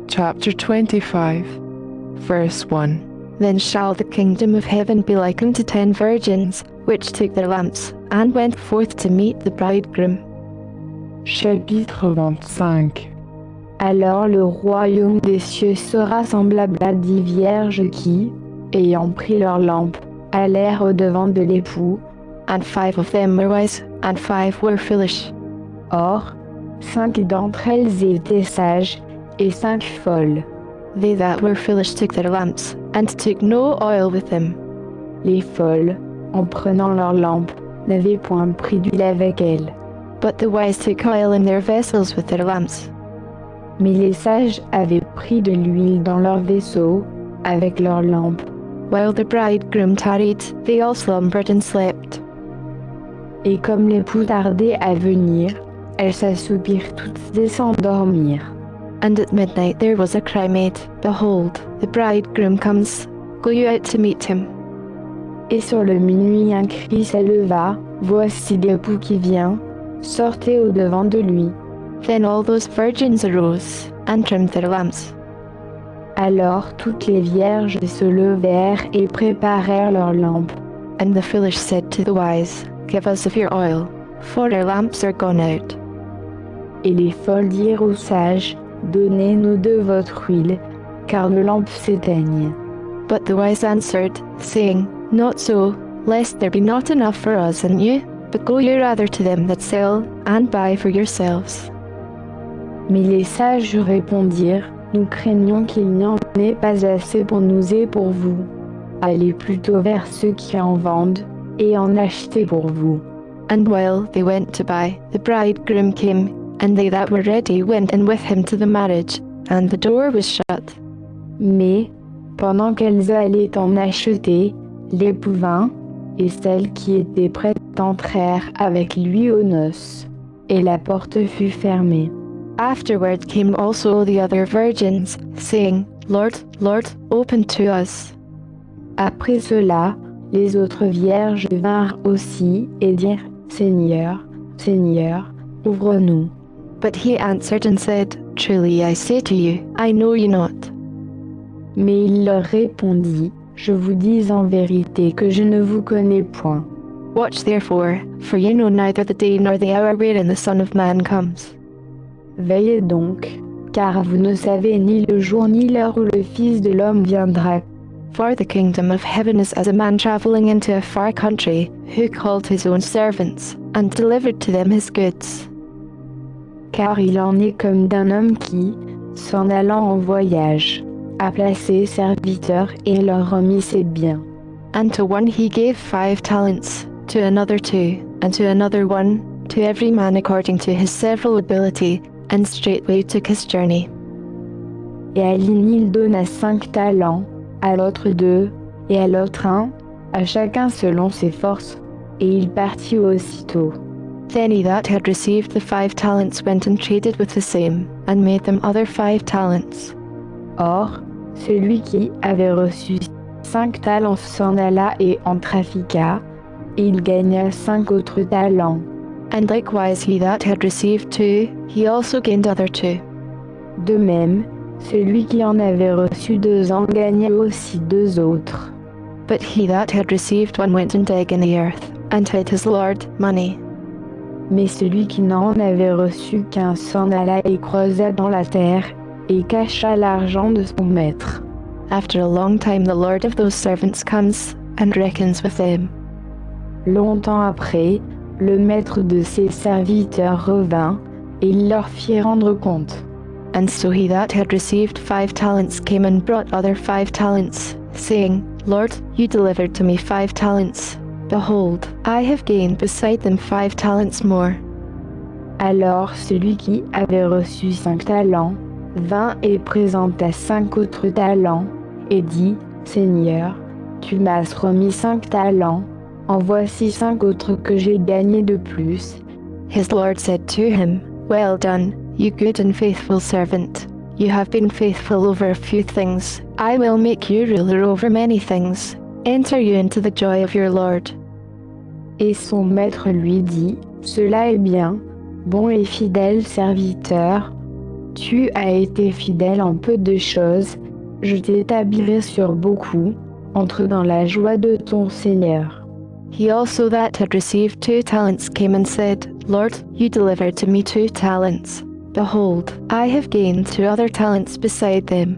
Chapter 25, verse 1. Then shall the kingdom of heaven be likened to 10 virgins, which took their lamps, and went forth to meet the bridegroom. Chapitre 25. Alors le royaume des cieux sera semblable à 10 vierges qui, ayant pris leurs lampes, allèrent au-devant de l'époux. And 5 of them were wise, and 5 were foolish. Or, 5 d'entre elles étaient sages, et 5 folles. They that were foolish took their lamps, and took no oil with them. Les folles, en prenant leurs lampes, n'avaient point pris d'huile avec elles. But the wise took oil in their vessels with their lamps. Mais les sages avaient pris de l'huile dans leurs vaisseaux, avec leurs lampes. While the bridegroom tarried, they all slumbered and slept. Et comme l'époux tardait à venir, elles s'assoupirent toutes et s'endormirent. And at midnight there was a cry made, Behold, the bridegroom comes, go you out to meet him. Et sur le minuit un cri s'éleva, Voici l'époux qui vient, sortez au-devant de lui. Then all those virgins arose, and trimmed their lamps. Alors toutes les vierges se levèrent et préparèrent leurs lampes. And the foolish said to the wise, Give us of your oil, for our lamps are gone out. Et les folles dirent aux sages, Donnez-nous de votre huile, car nos lampes s'éteignent. But the wise answered, saying, Not so, lest there be not enough for us and you, but go ye rather to them that sell, and buy for yourselves. Mais les sages répondirent, Nous craignons qu'il n'y en ait pas assez pour nous et pour vous. Allez plutôt vers ceux qui en vendent, et en achetez pour vous. And while they went to buy, the bridegroom came, and they that were ready went in with him to the marriage, and the door was shut. Mais, pendant qu'elles allaient en acheter, l'époux vint, et celles qui étaient prêtes entrèrent avec lui aux noces, et la porte fut fermée. Afterward came also the other virgins, saying, Lord, Lord, open to us. Après cela, les autres vierges vinrent aussi et dirent, Seigneur, Seigneur, ouvre-nous. But he answered and said, Truly I say to you, I know you not. Mais il leur répondit, Je vous dis en vérité que je ne vous connais point. Watch therefore, for ye know neither the day nor the hour wherein the Son of Man comes. Veillez donc, car vous ne savez ni le jour ni l'heure où le Fils de l'homme viendra. For the kingdom of heaven is as a man travelling into a far country, who called his own servants, and delivered to them his goods. Car il en est comme d'un homme qui, s'en allant en voyage, a placé ses serviteurs et leur remit ses biens. And to one he gave 5 talents, to another 2, and to another 1, to every man according to his several ability, and straightway took his journey. Et à l'une il donna 5 talents, à l'autre 2, et à l'autre 1, à chacun selon ses forces, et il partit aussitôt. Then he that had received the 5 talents went and traded with the same, and made them other 5 talents. Or, celui qui avait reçu 5 talents s'en alla et en trafiqua, et il gagna 5 autres talents. And likewise he that had received 2, he also gained other 2. De même, celui qui en avait reçu 2 en gagna aussi 2 autres. But he that had received 1 went and dug in the earth, and hid his Lord money. Mais celui qui n'en avait reçu qu'un s'en alla et creusa dans la terre, et cacha l'argent de son maître. After a long time the Lord of those servants comes, and reckons with them. Longtemps après, le maître de ses serviteurs revint, et il leur fit rendre compte. And so he that had received 5 talents came and brought other 5 talents, saying, Lord, you delivered to me 5 talents. Behold, I have gained beside them 5 talents more. Alors celui qui avait reçu 5 talents vint et présenta 5 autres talents, et dit, Seigneur, tu m'as remis 5 talents, en voici 5 autres que j'ai gagnés de plus. His Lord said to him, Well done, you good and faithful servant. You have been faithful over a few things. I will make you ruler over many things. Enter you into the joy of your Lord. Et son maître lui dit, Cela est bien, bon et fidèle serviteur. Tu as été fidèle en peu de choses, je t'établirai sur beaucoup. Entre dans la joie de ton Seigneur. He also that had received 2 talents came and said, Lord, you delivered to me 2 talents. Behold, I have gained 2 other talents beside them.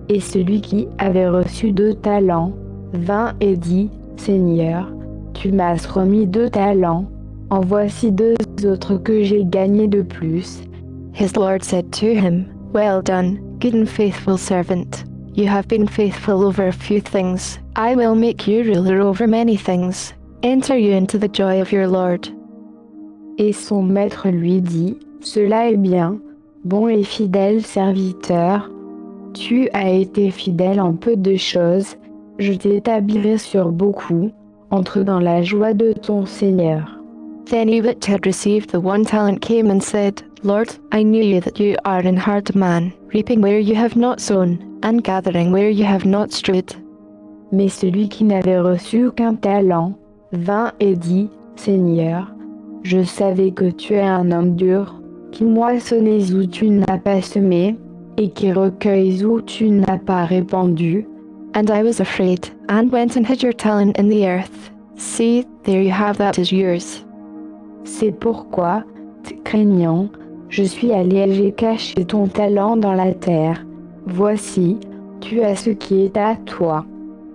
Et celui qui avait reçu 2 talents vint et dit, Seigneur, tu m'as remis 2 talents, en voici 2 autres que j'ai gagnés de plus. His Lord said to him, Well done, good and faithful servant. You have been faithful over a few things. I will make you ruler over many things. Enter you into the joy of your Lord. Et son maître lui dit, Cela est bien, bon et fidèle serviteur. Tu as été fidèle en peu de choses, je t'établirai sur beaucoup. Entre dans la joie de ton Seigneur. Then he which had received the 1 talent came and said, Lord, I knew you that you are an hard man, reaping where you have not sown, and gathering where you have not strewed. Mais celui qui n'avait reçu qu'un talent vint et dit, Seigneur, je savais que tu es un homme dur, qui moissonnais où tu n'as pas semé, et qui recueilles où tu n'as pas répandu. And I was afraid, and went and hid your talent in the earth. See, there you have that is yours. C'est pourquoi, te craignant, je suis allé et j'ai caché ton talent dans la terre. Voici, tu as ce qui est à toi.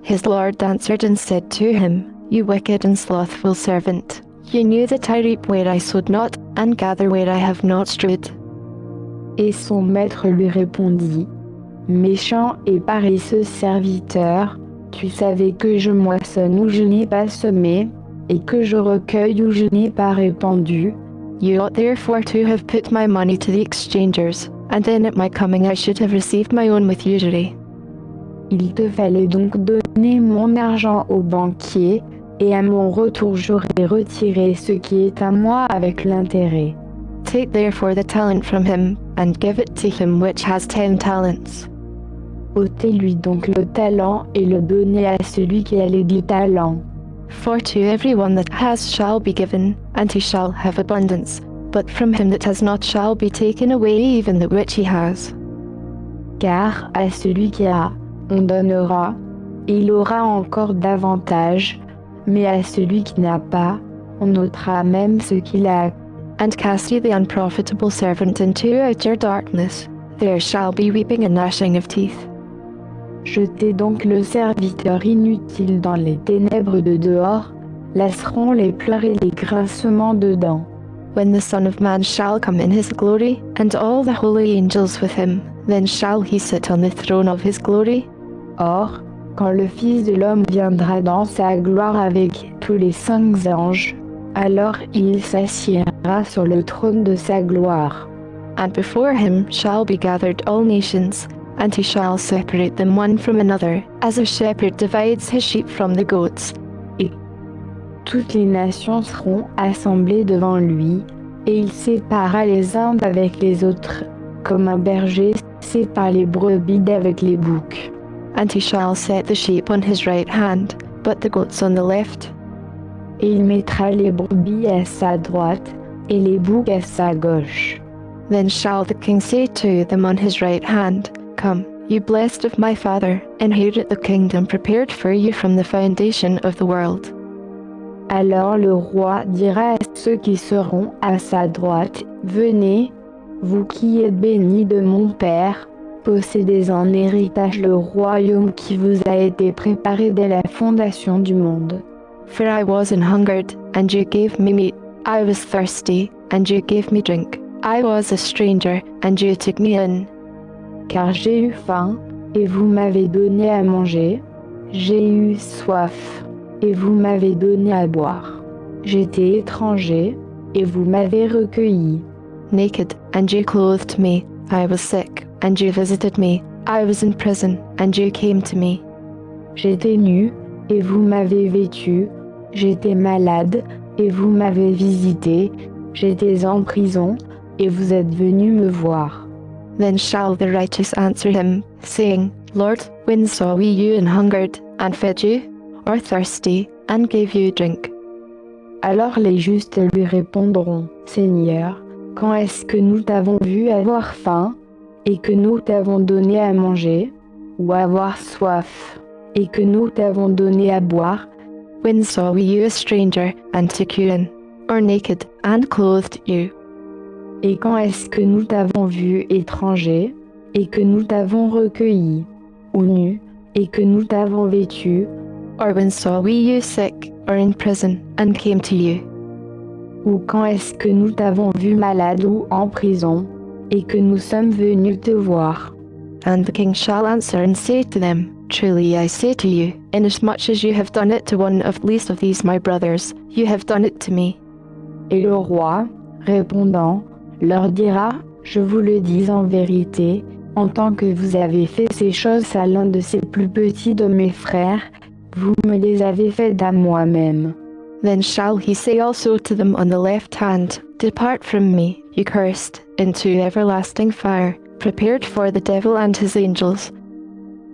His Lord answered and said to him, You wicked and slothful servant, you knew that I reap where I sowed not, and gather where I have not strewed. Et son maître lui répondit, Méchant et paresseux serviteur, tu savais que je moissonne où je n'ai pas semé, et que je recueille où je n'ai pas répandu. You ought therefore to have put my money to the exchangers, and then at my coming I should have received my own with usury. Il te fallait donc donner mon argent au banquier, et à mon retour j'aurais retiré ce qui est à moi avec l'intérêt. Take therefore the talent from him, and give it to him which has 10 talents. Ôtez-lui donc le talent et le donnez à celui qui a les 10 talents. For to every one that has shall be given, and he shall have abundance, but from him that has not shall be taken away even that which he has. Car à celui qui a, on donnera, et il aura encore davantage, mais à celui qui n'a pas, on ôtera même ce qu'il a. And cast ye the unprofitable servant into outer darkness, there shall be weeping and gnashing of teeth. Jetez donc le serviteur inutile dans les ténèbres de dehors, là seront les pleurs et les grincements de dents. When the Son of Man shall come in his glory, and all the holy angels with him, then shall he sit on the throne of his glory. Or, quand le Fils de l'homme viendra dans sa gloire avec tous les 5 anges, alors il s'assiera sur le trône de sa gloire. And before him shall be gathered all nations, and he shall separate them one from another, as a shepherd divides his sheep from the goats. Et toutes les nations seront assemblées devant lui, et il séparera les uns d'avec les autres, comme un berger sépare les brebis d'avec les boucs. And he shall set the sheep on his right hand, but the goats on the left. Et il mettra les brebis à sa droite, et les boucs à sa gauche. Then shall the king say to them on his right hand, Come, you blessed of my Father, inherit the kingdom prepared for you from the foundation of the world. Alors le roi dira à ceux qui seront à sa droite, Venez, vous qui êtes bénis de mon Père, possédez en héritage le royaume qui vous a été préparé dès la fondation du monde. For I was an hungered, and you gave me meat. I was thirsty, and you gave me drink. I was a stranger, and you took me in. Car j'ai eu faim, et vous m'avez donné à manger. J'ai eu soif, et vous m'avez donné à boire. J'étais étranger, et vous m'avez recueilli. Naked, and you clothed me. I was sick, and you visited me. I was in prison, and you came to me. J'étais nu, et vous m'avez vêtu. J'étais malade, et vous m'avez visité. J'étais en prison, et vous êtes venus me voir. Then shall the righteous answer him, saying, Lord, when saw we you an hungered, and fed you, or thirsty, and gave you drink? Alors les justes lui répondront, Seigneur, Quand est-ce que nous t'avons vu avoir faim, et que nous t'avons donné à manger, ou avoir soif, et que nous t'avons donné à boire? When saw we you a stranger, and took you in, or naked, and clothed you? Et quand est-ce que nous t'avons vu étranger, et que nous t'avons recueilli, ou nu, et que nous t'avons vêtu? Or when saw we you sick, or in prison, and came to you? Ou quand est-ce que nous t'avons vu malade ou en prison, et que nous sommes venus te voir? And the king shall answer and say to them, Truly I say to you, inasmuch as you have done it to one of least of these my brothers, you have done it to me. Et le roi, répondant, leur dira, je vous le dis en vérité, en tant que vous avez fait ces choses à l'un de ces plus petits de mes frères, vous me les avez faites à moi-même. Then shall he say also to them on the left hand, Depart from me, you cursed, into everlasting fire, prepared for the devil and his angels.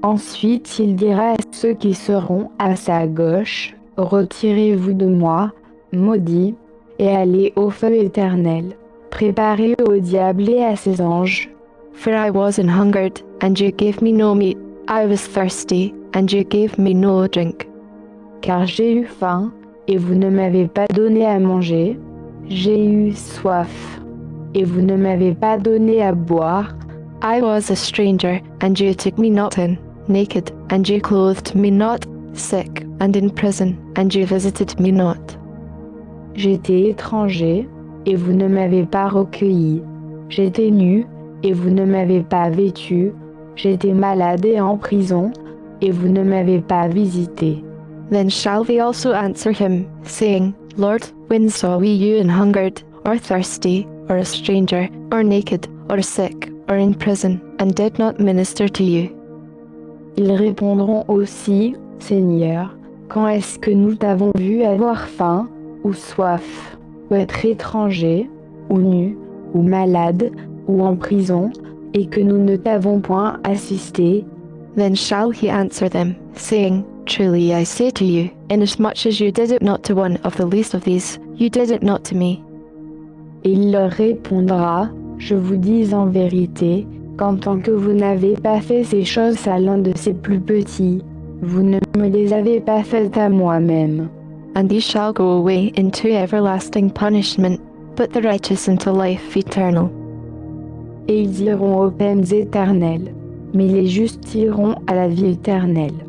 Ensuite il dira à ceux qui seront à sa gauche, retirez-vous de moi, maudits, et allez au feu éternel, préparé au diable et à ses anges. For I was an hungered, and you gave me no meat, I was thirsty, and you gave me no drink. Car j'ai eu faim, et vous ne m'avez pas donné à manger, j'ai eu soif, et vous ne m'avez pas donné à boire. I was a stranger, and you took me not in, naked, and you clothed me not, sick, and in prison, and you visited me not. J'étais étranger, et vous ne m'avez pas recueilli. J'étais nu, et vous ne m'avez pas vêtu. J'étais malade et en prison, et vous ne m'avez pas visité. Then shall they also answer him, saying, Lord, when saw we you an hungered, or thirsty, or a stranger, or naked, or sick, or in prison, and did not minister to you? Ils répondront aussi, Seigneur, quand est-ce que nous t'avons vu avoir faim, ou soif, ou être étranger, ou nu, ou malade, ou en prison, et que nous ne t'avons point assisté? Then shall he answer them, saying, Truly I say to you, inasmuch as you did it not to one of the least of these, you did it not to me. Et il leur répondra, je vous dis en vérité, qu'en tant que vous n'avez pas fait ces choses à l'un de ces plus petits, vous ne me les avez pas faites à moi-même. And these shall go away into everlasting punishment, but the righteous into life eternal. Et ils iront aux peines éternelles, mais les justes iront à la vie éternelle.